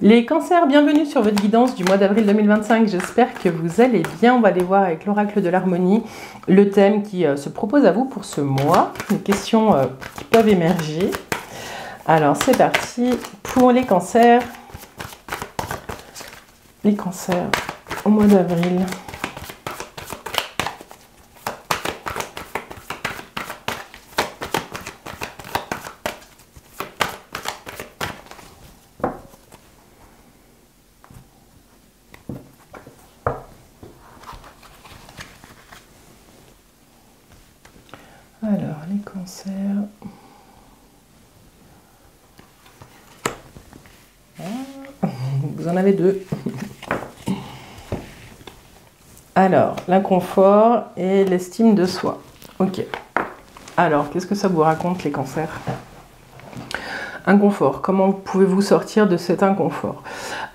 Les cancers, bienvenue sur votre guidance du mois d'avril 2025. J'espère que vous allez bien. On va aller voir avec l'oracle de l'harmonie le thème qui se propose à vous pour ce mois. Les questions qui peuvent émerger. Alors c'est parti pour les cancers. Les cancers au mois d'avril. Alors, les cancers. Vous en avez deux. Alors, l'inconfort et l'estime de soi. Ok. Alors, qu'est-ce que ça vous raconte, les cancers? Inconfort. Comment pouvez-vous sortir de cet inconfort?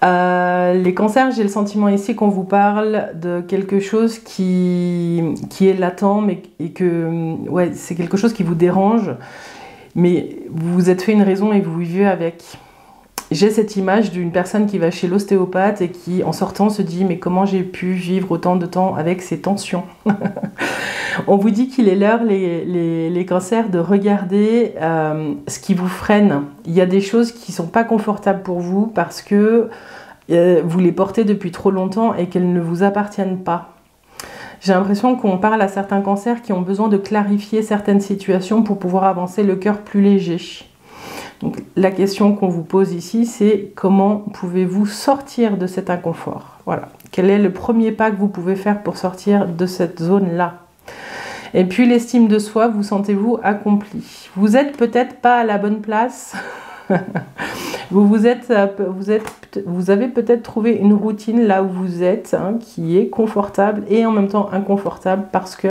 Les cancers, j'ai le sentiment ici qu'on vous parle de quelque chose qui est latent, mais et que ouais, c'est quelque chose qui vous dérange, mais vous vous êtes fait une raison et vous vivez avec. J'ai cette image d'une personne qui va chez l'ostéopathe et qui, en sortant, se dit « Mais comment j'ai pu vivre autant de temps avec ces tensions ?» On vous dit qu'il est l'heure, les cancers, de regarder ce qui vous freine. Il y a des choses qui ne sont pas confortables pour vous parce que vous les portez depuis trop longtemps et qu'elles ne vous appartiennent pas. J'ai l'impression qu'on parle à certains cancers qui ont besoin de clarifier certaines situations pour pouvoir avancer le cœur plus léger. Donc, la question qu'on vous pose ici, c'est comment pouvez-vous sortir de cet inconfort? Voilà. Quel est le premier pas que vous pouvez faire pour sortir de cette zone-là? Et puis, l'estime de soi, vous sentez-vous accompli? Vous êtes peut-être pas à la bonne place. vous avez peut-être trouvé une routine là où vous êtes, hein, qui est confortable et en même temps inconfortable parce que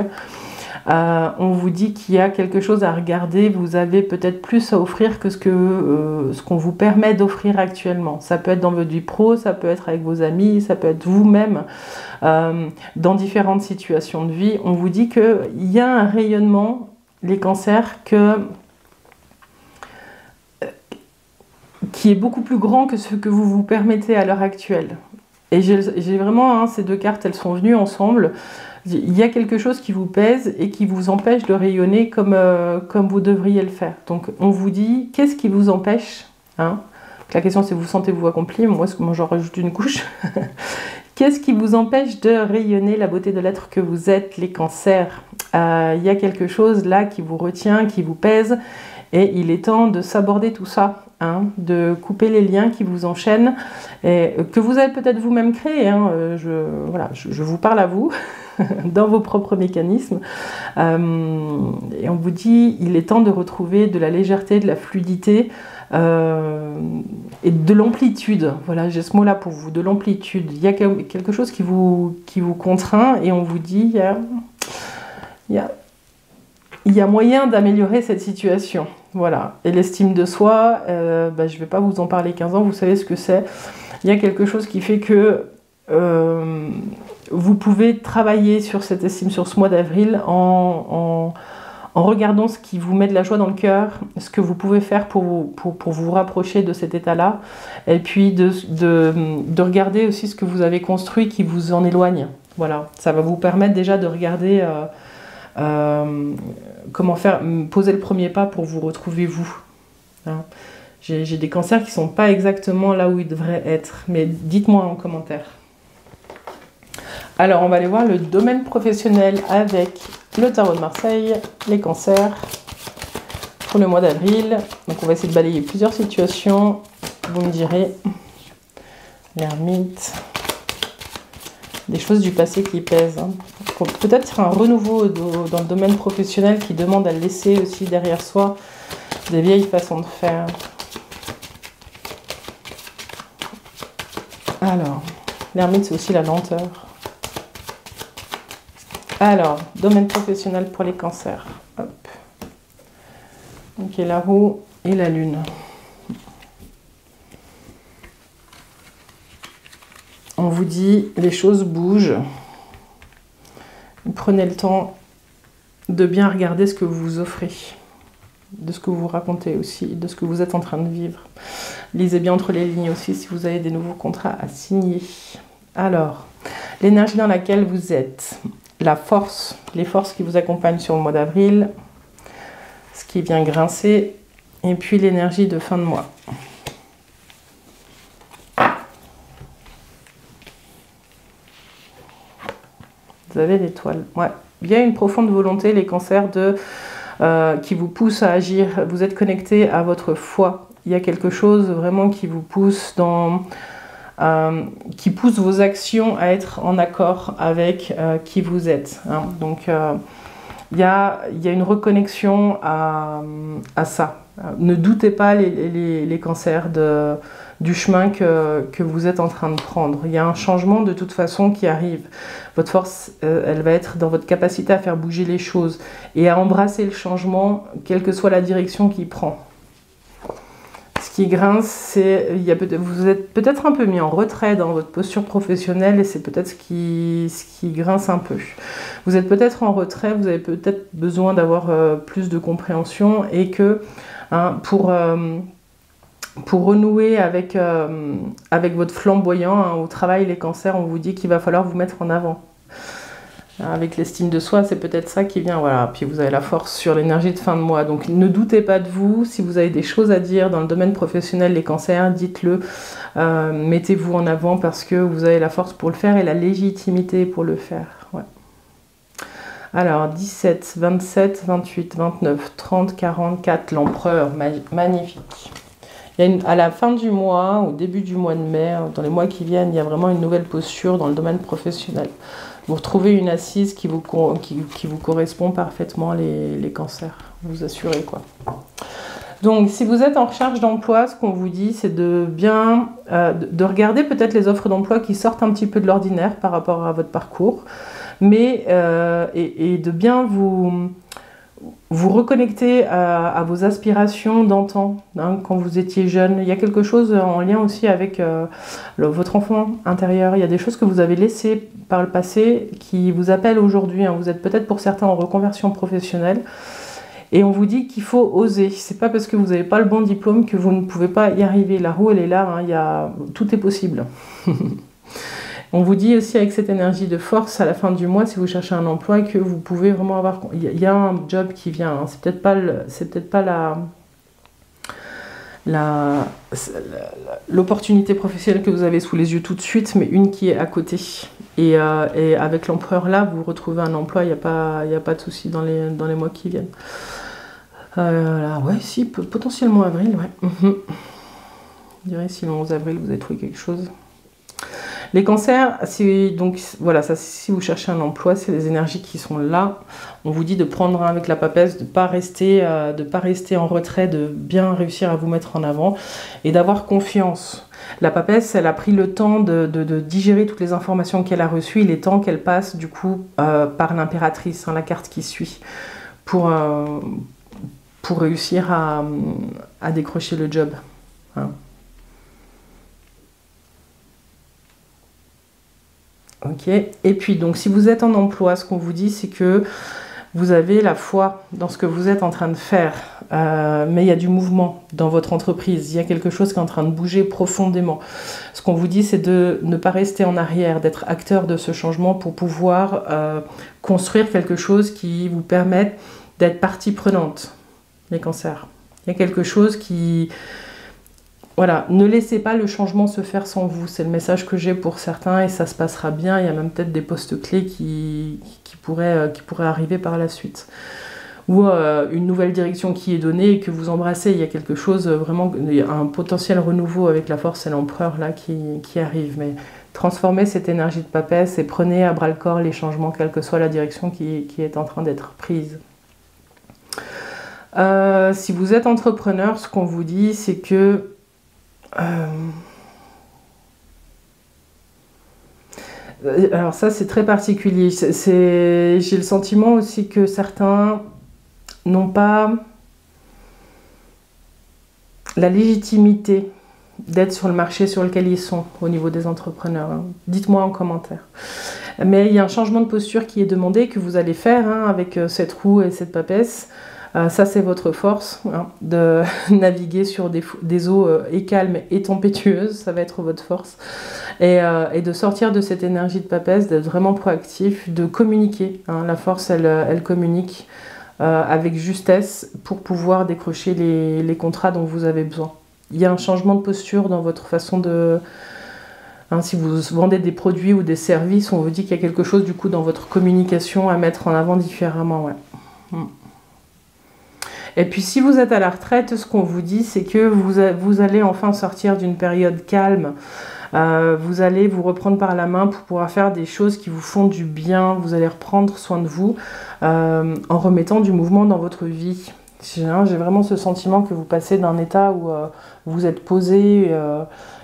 on vous dit qu'il y a quelque chose à regarder, vous avez peut-être plus à offrir que ce qu'on vous permet d'offrir actuellement. Ça peut être dans votre vie pro, ça peut être avec vos amis, ça peut être vous-même, dans différentes situations de vie. On vous dit qu'il y a un rayonnement, les cancers, qui est beaucoup plus grand que ce que vous vous permettez à l'heure actuelle. Et j'ai vraiment, hein, ces deux cartes, elles sont venues ensemble. Il y a quelque chose qui vous pèse et qui vous empêche de rayonner comme vous devriez le faire. Donc on vous dit, qu'est-ce qui vous empêche, hein? La question c'est, vous sentez-vous accompli? Moi j'en rajoute une couche. Qu'est-ce qui vous empêche de rayonner la beauté de l'être que vous êtes, les cancers? Il y a quelque chose là qui vous retient, qui vous pèse, et il est temps de s'aborder tout ça, hein, de couper les liens qui vous enchaînent, et que vous avez peut-être vous-même créé, hein, je vous parle à vous, dans vos propres mécanismes, et on vous dit, il est temps de retrouver de la légèreté, de la fluidité, et de l'amplitude. Voilà, j'ai ce mot-là pour vous, de l'amplitude. Il y a quelque chose qui vous contraint, et on vous dit, il y a moyen d'améliorer cette situation. Voilà. Et l'estime de soi, je ne vais pas vous en parler 15 ans, vous savez ce que c'est. Il y a quelque chose qui fait que vous pouvez travailler sur cette estime sur ce mois d'avril en regardant ce qui vous met de la joie dans le cœur, ce que vous pouvez faire pour vous rapprocher de cet état-là, et puis de regarder aussi ce que vous avez construit qui vous en éloigne. Voilà. Ça va vous permettre déjà de regarder comment faire, poser le premier pas pour vous retrouver vous. Hein. J'ai des cancers qui ne sont pas exactement là où ils devraient être, mais dites-moi en commentaire. Alors, on va aller voir le domaine professionnel avec le tarot de Marseille, les cancers, pour le mois d'avril. Donc, on va essayer de balayer plusieurs situations. Vous me direz, l'ermite, des choses du passé qui pèsent. Hein. Peut-être un renouveau dans le domaine professionnel qui demande à laisser aussi derrière soi des vieilles façons de faire. Alors, l'ermite, c'est aussi la lenteur. Alors, domaine professionnel pour les cancers. Hop. Ok, la roue et la lune. On vous dit, les choses bougent. Prenez le temps de bien regarder ce que vous vous offrez. de ce que vous racontez aussi, de ce que vous êtes en train de vivre. Lisez bien entre les lignes aussi si vous avez des nouveaux contrats à signer. Alors, l'énergie dans laquelle vous êtes, la force, les forces qui vous accompagnent sur le mois d'avril, ce qui vient grincer, et puis l'énergie de fin de mois. Vous avez l'étoile. Ouais. Il y a une profonde volonté, les cancers, qui vous pousse à agir. Vous êtes connecté à votre foi. Il y a quelque chose vraiment qui vous pousse qui pousse vos actions à être en accord avec qui vous êtes. Hein. Donc, il y a une reconnexion à ça. Ne doutez pas les cancers du chemin que vous êtes en train de prendre. Il y a un changement de toute façon qui arrive. Votre force, elle va être dans votre capacité à faire bouger les choses et à embrasser le changement, quelle que soit la direction qu'il prend. Ce qui grince, c'est vous êtes peut-être un peu mis en retrait dans votre posture professionnelle et c'est peut-être ce qui grince un peu. Vous êtes peut-être en retrait, vous avez peut-être besoin d'avoir plus de compréhension et que pour renouer avec votre flamboyant, au travail, les cancers, on vous dit qu'il va falloir vous mettre en avant. Avec l'estime de soi, c'est peut-être ça qui vient. Voilà. Puis vous avez la force sur l'énergie de fin de mois. Donc ne doutez pas de vous. Si vous avez des choses à dire dans le domaine professionnel, les cancers, dites-le. Mettez-vous en avant parce que vous avez la force pour le faire et la légitimité pour le faire. Ouais. Alors 17, 27, 28, 29, 30, 44, l'empereur, magnifique. À la fin du mois, au début du mois de mai, dans les mois qui viennent, il y a vraiment une nouvelle posture dans le domaine professionnel. Vous retrouvez une assise qui vous correspond parfaitement, les cancers, vous assurez quoi. Donc si vous êtes en recherche d'emploi, ce qu'on vous dit, c'est de bien de regarder peut-être les offres d'emploi qui sortent un petit peu de l'ordinaire par rapport à votre parcours, mais et de bien vous reconnecter à vos aspirations d'antan, hein, quand vous étiez jeune. Il y a quelque chose en lien aussi avec votre enfant intérieur. Il y a des choses que vous avez laissées par le passé qui vous appellent aujourd'hui. Hein. Vous êtes peut-être pour certains en reconversion professionnelle. Et on vous dit qu'il faut oser. C'est pas parce que vous n'avez pas le bon diplôme que vous ne pouvez pas y arriver. La roue, elle est là. Hein. Tout est possible. On vous dit aussi avec cette énergie de force à la fin du mois, si vous cherchez un emploi, que vous pouvez vraiment avoir... Il y a un job qui vient, hein. C'est peut-être pas l'opportunité professionnelle que vous avez sous les yeux tout de suite, mais une qui est à côté. Et avec l'empereur là, vous retrouvez un emploi, il n'y a pas de souci dans les mois qui viennent. Là, ouais, si, potentiellement avril, ouais. Je dirais si le 11 avril, vous avez trouvé quelque chose. Les cancers, donc voilà, ça, si vous cherchez un emploi, c'est les énergies qui sont là. On vous dit de prendre avec la papesse, de pas rester en retrait, de bien réussir à vous mettre en avant et d'avoir confiance. La papesse, elle a pris le temps de digérer toutes les informations qu'elle a reçues. Il est temps qu'elle passe du coup par l'impératrice, hein, la carte qui suit, pour réussir à décrocher le job. Hein. Ok. Et puis donc si vous êtes en emploi, ce qu'on vous dit c'est que vous avez la foi dans ce que vous êtes en train de faire, mais il y a du mouvement dans votre entreprise, il y a quelque chose qui est en train de bouger profondément. Ce qu'on vous dit c'est de ne pas rester en arrière, d'être acteur de ce changement pour pouvoir construire quelque chose qui vous permette d'être partie prenante, les cancers. Il y a quelque chose qui... Voilà, ne laissez pas le changement se faire sans vous. C'est le message que j'ai pour certains et ça se passera bien. Il y a même peut-être des postes clés qui pourraient arriver par la suite. Ou une nouvelle direction qui est donnée et que vous embrassez. Il y a quelque chose vraiment, il y a un potentiel renouveau avec la force et l'empereur là qui arrive. Mais transformez cette énergie de papesse et prenez à bras le corps les changements, quelle que soit la direction qui est en train d'être prise. Si vous êtes entrepreneur, ce qu'on vous dit, c'est que alors ça c'est très particulier, j'ai le sentiment aussi que certains n'ont pas la légitimité d'être sur le marché sur lequel ils sont au niveau des entrepreneurs, hein. Dites-moi en commentaire. Mais il y a un changement de posture qui est demandé, que vous allez faire, hein, avec cette roue et cette papesse. Ça, c'est votre force, hein, de naviguer sur des eaux et calmes et tempétueuses. Ça va être votre force. Et de sortir de cette énergie de papesse, d'être vraiment proactif, de communiquer. Hein. La force, elle communique avec justesse pour pouvoir décrocher les contrats dont vous avez besoin. Il y a un changement de posture dans votre façon de... Hein, si vous vendez des produits ou des services, on vous dit qu'il y a quelque chose du coup dans votre communication à mettre en avant différemment. Ouais. Et puis si vous êtes à la retraite, ce qu'on vous dit, c'est que vous allez enfin sortir d'une période calme. Vous allez vous reprendre par la main pour pouvoir faire des choses qui vous font du bien. Vous allez reprendre soin de vous en remettant du mouvement dans votre vie. J'ai vraiment ce sentiment que vous passez d'un état où vous êtes posé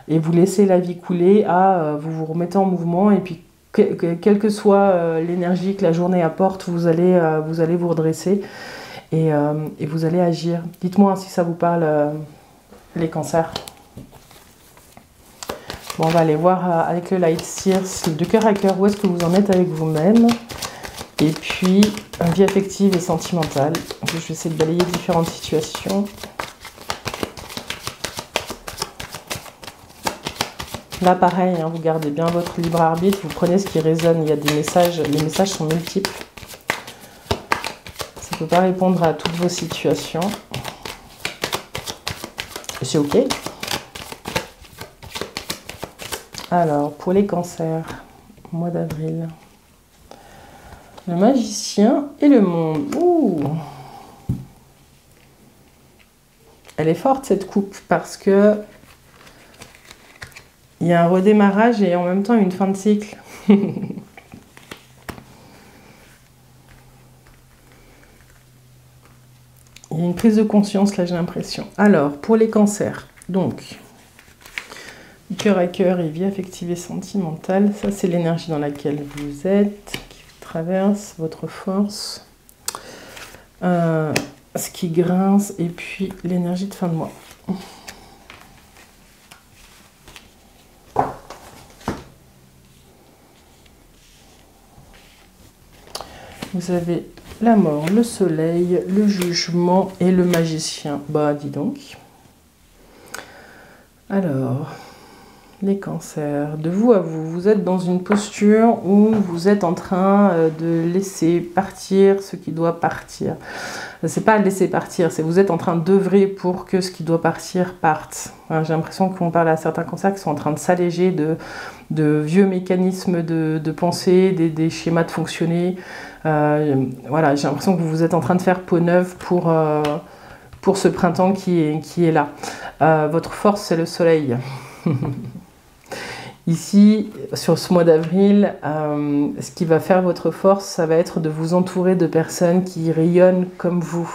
et vous laissez la vie couler à vous vous remettez en mouvement et puis quelle que soit l'énergie que la journée apporte, vous allez vous redresser et vous allez agir. Dites-moi si ça vous parle, les cancers. Bon, on va aller voir avec le Light Seers, de cœur à cœur, où est-ce que vous en êtes avec vous-même. Et puis, vie affective et sentimentale. Je vais essayer de balayer différentes situations. Là, pareil, hein, vous gardez bien votre libre arbitre, vous prenez ce qui résonne. Il y a des messages, les messages sont multiples. Ça ne peut pas répondre à toutes vos situations. C'est OK. Alors, pour les cancers, mois d'avril. Le magicien et le monde. Ouh. Elle est forte cette coupe parce que il y a un redémarrage et en même temps une fin de cycle. Il y a une prise de conscience là, j'ai l'impression. Alors, pour les cancers, donc, cœur à cœur et vie affective et sentimentale, ça c'est l'énergie dans laquelle vous êtes, qui traverse votre force, ce qui grince et puis l'énergie de fin de mois. Vous avez la mort, le soleil, le jugement et le magicien. Bah, dis donc. Alors, les cancers, de vous à vous, vous êtes dans une posture où vous êtes en train de laisser partir ce qui doit partir. C'est pas laisser partir, c'est vous êtes en train d'œuvrer pour que ce qui doit partir parte. J'ai l'impression qu'on parle à certains cancers qui sont en train de s'alléger de vieux mécanismes de pensée, des schémas de fonctionner. Voilà, j'ai l'impression que vous êtes en train de faire peau neuve pour ce printemps qui est là. Votre force, c'est le soleil. Ici, sur ce mois d'avril, ce qui va faire votre force, ça va être de vous entourer de personnes qui rayonnent comme vous.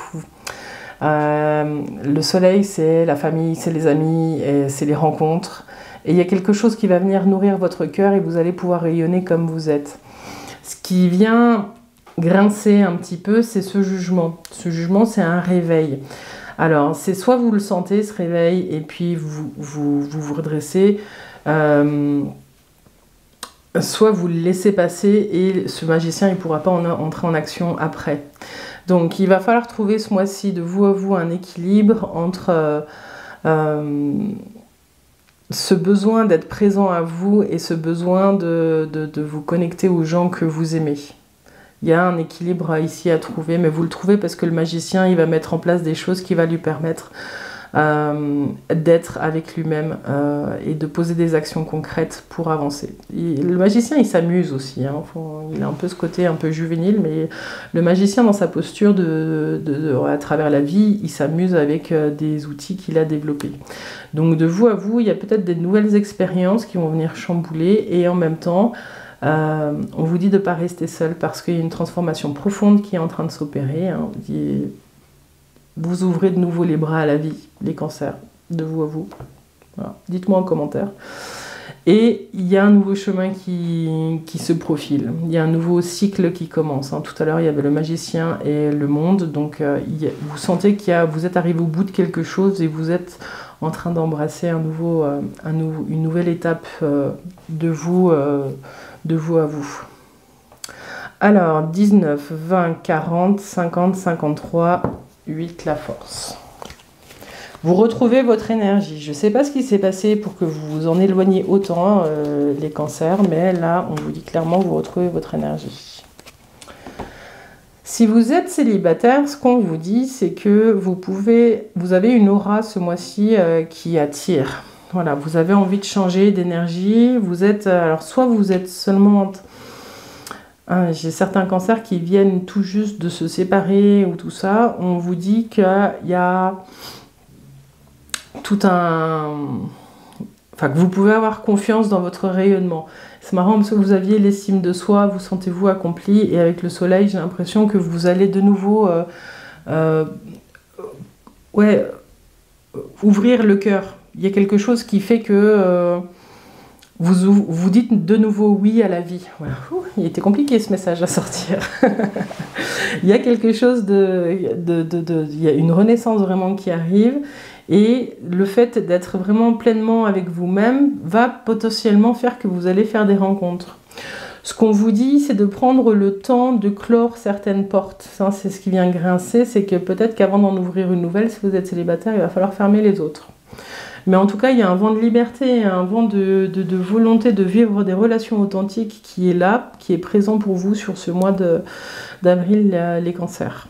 Le soleil, c'est la famille, c'est les amis, c'est les rencontres. Et il y a quelque chose qui va venir nourrir votre cœur et vous allez pouvoir rayonner comme vous êtes. Ce qui vient grincer un petit peu, c'est ce jugement. Ce jugement, c'est un réveil. Alors, c'est soit vous le sentez, ce réveil, et puis vous redressez, soit vous le laissez passer et ce magicien il ne pourra pas entrer en action après. Donc il va falloir trouver ce mois-ci de vous à vous un équilibre entre ce besoin d'être présent à vous et ce besoin de vous connecter aux gens que vous aimez. Il y a un équilibre ici à trouver, mais vous le trouvez parce que le magicien il va mettre en place des choses qui vont lui permettre d'être avec lui-même et de poser des actions concrètes pour avancer. Le magicien, il s'amuse aussi, hein. Il a un peu ce côté un peu juvénile, mais le magicien, dans sa posture à travers la vie, il s'amuse avec des outils qu'il a développés. Donc de vous à vous, il y a peut-être des nouvelles expériences qui vont venir chambouler et en même temps, on vous dit de ne pas rester seul parce qu'il y a une transformation profonde qui est en train de s'opérer, hein. Vous ouvrez de nouveau les bras à la vie, les cancers, de vous à vous. Voilà. Dites-moi en commentaire. Et il y a un nouveau chemin qui se profile. Il y a un nouveau cycle qui commence. Hein. Tout à l'heure, il y avait le magicien et le monde. Donc, vous sentez vous êtes arrivé au bout de quelque chose et vous êtes en train d'embrasser une nouvelle étape de vous à vous. Alors, 19, 20, 40, 50, 53... 8, la force. Vous retrouvez votre énergie. Je ne sais pas ce qui s'est passé pour que vous vous en éloigniez autant, les cancers, mais là, on vous dit clairement que vous retrouvez votre énergie. Si vous êtes célibataire, ce qu'on vous dit, c'est que vous avez une aura ce mois-ci qui attire. Voilà, vous avez envie de changer d'énergie. Vous êtes, alors soit vous êtes seulement... j'ai certains cancers qui viennent tout juste de se séparer ou tout ça. On vous dit qu'il y a tout un... Enfin, que vous pouvez avoir confiance dans votre rayonnement. C'est marrant parce que vous aviez l'estime de soi, vous sentez-vous accompli, et avec le soleil, j'ai l'impression que vous allez de nouveau ouvrir le cœur. Il y a quelque chose qui fait que vous dites de nouveau oui à la vie. Voilà. Il était compliqué ce message à sortir. Il y a quelque chose il y a une renaissance vraiment qui arrive. Et le fait d'être vraiment pleinement avec vous-même va potentiellement faire que vous allez faire des rencontres. Ce qu'on vous dit, c'est de prendre le temps de clore certaines portes. Ça, c'est ce qui vient grincer, c'est que peut-être qu'avant d'en ouvrir une nouvelle, si vous êtes célibataire, il va falloir fermer les autres. Mais en tout cas, il y a un vent de liberté, un vent de volonté de vivre des relations authentiques qui est là, qui est présent pour vous sur ce mois d'avril, les cancers.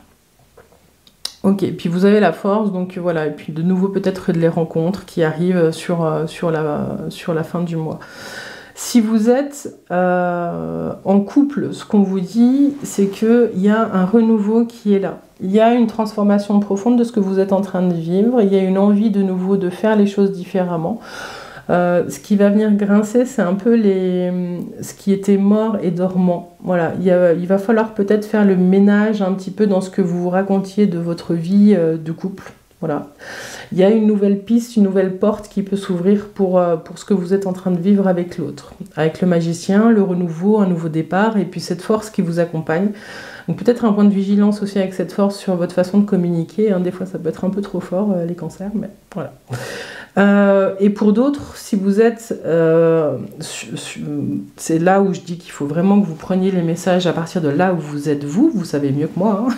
Ok, puis vous avez la force, donc voilà, et puis de nouveau peut-être les rencontres qui arrivent sur la fin du mois. Si vous êtes en couple, ce qu'on vous dit, c'est qu'il y a un renouveau qui est là. Il y a une transformation profonde de ce que vous êtes en train de vivre, il y a une envie de nouveau de faire les choses différemment. Ce qui va venir grincer, c'est un peu ce qui était mort et dormant. Voilà, il va falloir peut-être faire le ménage un petit peu dans ce que vous vous racontiez de votre vie de couple. Voilà. Il y a une nouvelle piste, une nouvelle porte qui peut s'ouvrir pour ce que vous êtes en train de vivre avec l'autre. Avec le magicien, le renouveau, un nouveau départ, et puis cette force qui vous accompagne. Donc peut-être un point de vigilance aussi avec cette force sur votre façon de communiquer. Des fois, ça peut être un peu trop fort, les cancers, mais voilà. Et pour d'autres, si vous êtes... c'est là où je dis qu'il faut vraiment que vous preniez les messages à partir de là où vous êtes vous savez mieux que moi, hein.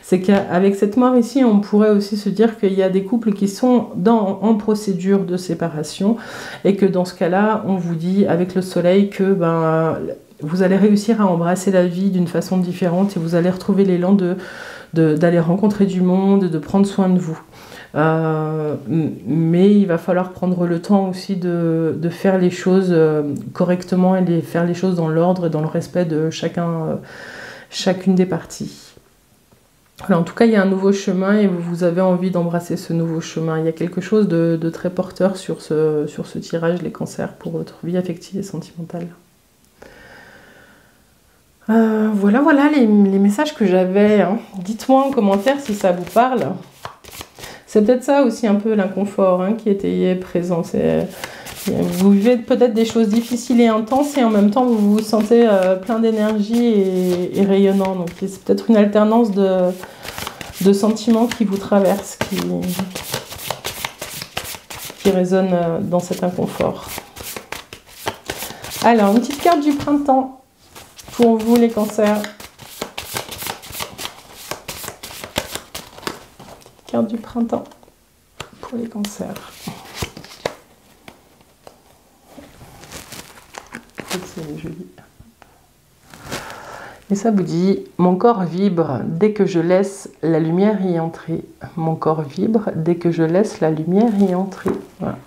C'est qu'avec cette mort ici, on pourrait aussi se dire qu'il y a des couples qui sont en procédure de séparation, et que dans ce cas-là, on vous dit avec le soleil que vous allez réussir à embrasser la vie d'une façon différente, et vous allez retrouver l'élan d'aller rencontrer du monde, de prendre soin de vous. Mais il va falloir prendre le temps aussi de faire les choses correctement, et de faire les choses dans l'ordre et dans le respect de chacune des parties. Voilà, en tout cas, il y a un nouveau chemin et vous avez envie d'embrasser ce nouveau chemin. Il y a quelque chose de très porteur sur ce tirage, les cancers, pour votre vie affective et sentimentale. Voilà les messages que j'avais, hein. Dites-moi en commentaire si ça vous parle. C'est peut-être ça aussi un peu l'inconfort, hein, qui était présent. Vous vivez peut-être des choses difficiles et intenses, et en même temps vous vous sentez plein d'énergie et rayonnant. Donc c'est peut-être une alternance de sentiments qui vous traversent, qui résonnent dans cet inconfort. Alors, une petite carte du printemps pour vous les cancers. Carte du printemps pour les cancers. C'est joli. Et ça vous dit: mon corps vibre dès que je laisse la lumière y entrer. Mon corps vibre dès que je laisse la lumière y entrer. Voilà.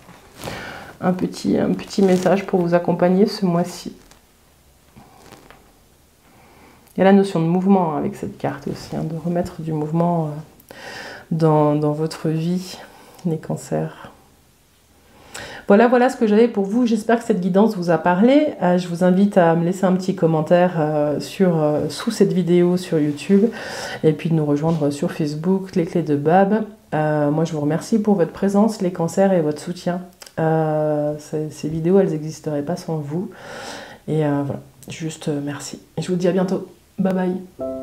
Un petit message pour vous accompagner ce mois-ci. Il y a la notion de mouvement avec cette carte aussi, hein, de remettre du mouvement dans votre vie, les cancers. Voilà ce que j'avais pour vous. J'espère que cette guidance vous a parlé. Je vous invite à me laisser un petit commentaire sous cette vidéo sur YouTube, et puis de nous rejoindre sur Facebook, les clés de Bab. Moi, je vous remercie pour votre présence, les cancers, et votre soutien. Ces vidéos, elles n'existeraient pas sans vous. Et voilà, juste merci. Et je vous dis à bientôt. Bye bye.